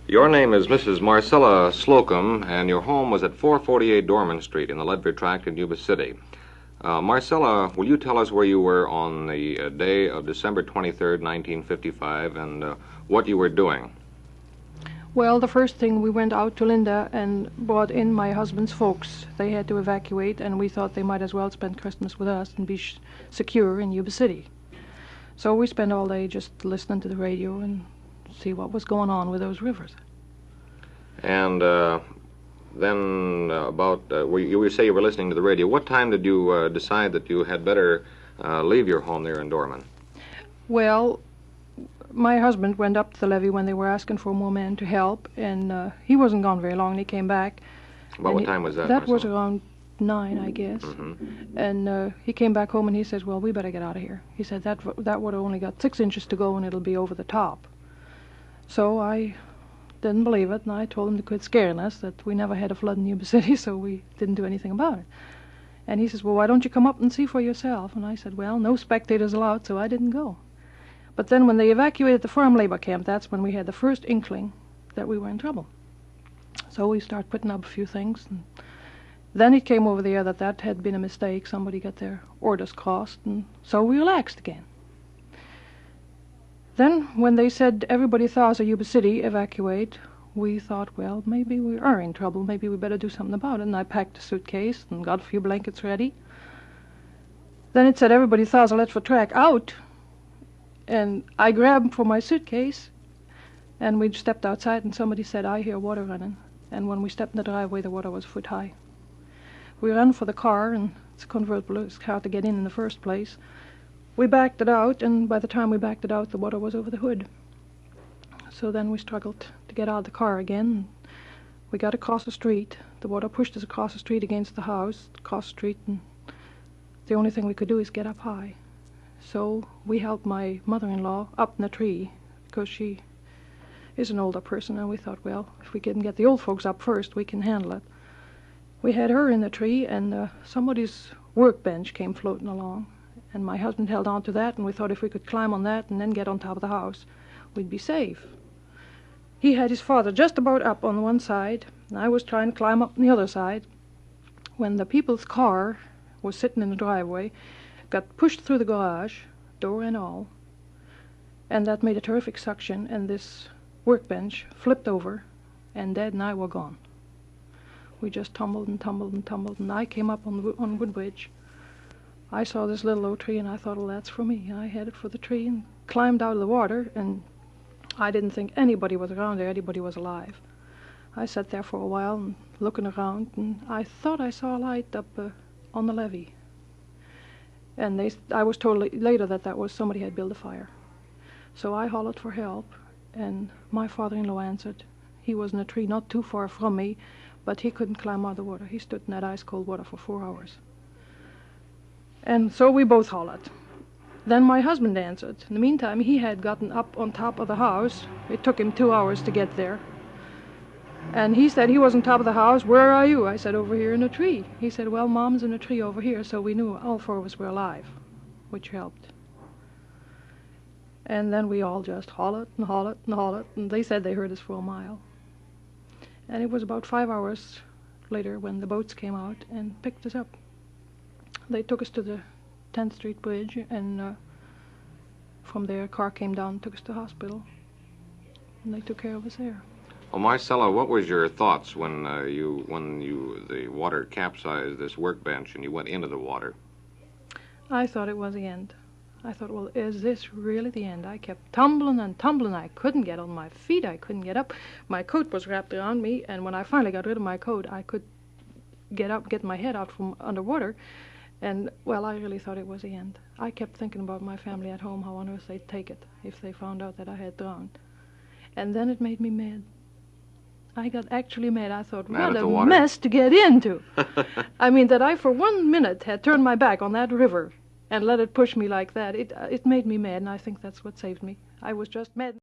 Your name is Mrs. Marcella Slocum, and your home was at 448 Dorman Street in the Ledford Tract in Yuba City. Marcella, will you tell us where you were on the day of December 23rd, 1955, and what you were doing? Well, the first thing, we went out to Linda and brought in my husband's folks. They had to evacuate, and we thought they might as well spend Christmas with us and be secure in Yuba City. So we spent all day just listening to the radio and see what was going on with those rivers. And then you say you were listening to the radio. What time did you decide that you had better leave your home there in Dorman? Well, my husband went up to the levee when they were asking for more men to help, and he wasn't gone very long, and he came back. About what time was that? That was around 9, I guess. Mm-hmm. And he came back home and he says, well, we better get out of here. He said that water only got 6 inches to go and it'll be over the top. So I didn't believe it, and I told him to quit scaring us, that we never had a flood in Yuba City, so we didn't do anything about it. And he says, well, why don't you come up and see for yourself? And I said, well, no spectators allowed, so I didn't go. But then when they evacuated the farm labor camp, that's when we had the first inkling that we were in trouble. So we started putting up a few things, and then it came over there that had been a mistake. Somebody got their orders crossed, and so we relaxed again. Then when they said everybody south of Yuba City evacuate, we thought, well, maybe we are in trouble. Maybe we better do something about it. And I packed a suitcase and got a few blankets ready. Then it said everybody south of Ledford Track out. And I grabbed for my suitcase, and we stepped outside, and somebody said, I hear water running. And when we stepped in the driveway, the water was foot high. We ran for the car, and it's a convertible. It's hard to get in the first place. We backed it out, and by the time we backed it out, the water was over the hood. So then we struggled to get out of the car again. We got across the street. The water pushed us across the street against the house, across the street, and the only thing we could do is get up high. So we helped my mother-in-law up in a tree, because she is an older person, and we thought, well, if we can get the old folks up first, we can handle it. We had her in the tree, and somebody's workbench came floating along. And my husband held on to that, and we thought if we could climb on that and then get on top of the house, we'd be safe. He had his father just about up on one side, and I was trying to climb up on the other side, when the people's car was sitting in the driveway, got pushed through the garage, door and all, and that made a terrific suction, and this workbench flipped over, and Dad and I were gone. We just tumbled and tumbled and tumbled, and I came up on Woodbridge. I saw this little oak tree, and I thought, well, that's for me. I headed for the tree and climbed out of the water, and I didn't think anybody was around there, anybody was alive. I sat there for a while and looking around, and I thought I saw a light up on the levee. And I was told later that was somebody had built a fire. So I hollered for help, and my father-in-law answered. He was in a tree not too far from me, but he couldn't climb out of the water. He stood in that ice-cold water for 4 hours. And so we both hollered. Then my husband answered. In the meantime, he had gotten up on top of the house. It took him 2 hours to get there. And he said he was on top of the house. Where are you? I said, over here in a tree. He said, well, Mom's in a tree over here, so we knew all 4 of us were alive, which helped. And then we all just hollered and hollered and hollered, and they said they heard us for a mile. And it was about 5 hours later when the boats came out and picked us up. They took us to the 10th Street Bridge, and from there a car came down and took us to the hospital, and they took care of us there. Well, Marcella, what was your thoughts when the water capsized this workbench and you went into the water? I thought it was the end. I thought, well, is this really the end? I kept tumbling and tumbling. I couldn't get on my feet. I couldn't get up. My coat was wrapped around me, and when I finally got rid of my coat, I could get up, get my head out from underwater. And, well, I really thought it was the end. I kept thinking about my family at home, how on earth they'd take it if they found out that I had drowned. And then it made me mad. I got actually mad. I thought, what a mess to get into. I mean, that I for 1 minute had turned my back on that river and let it push me like that. It made me mad, and I think that's what saved me. I was just mad.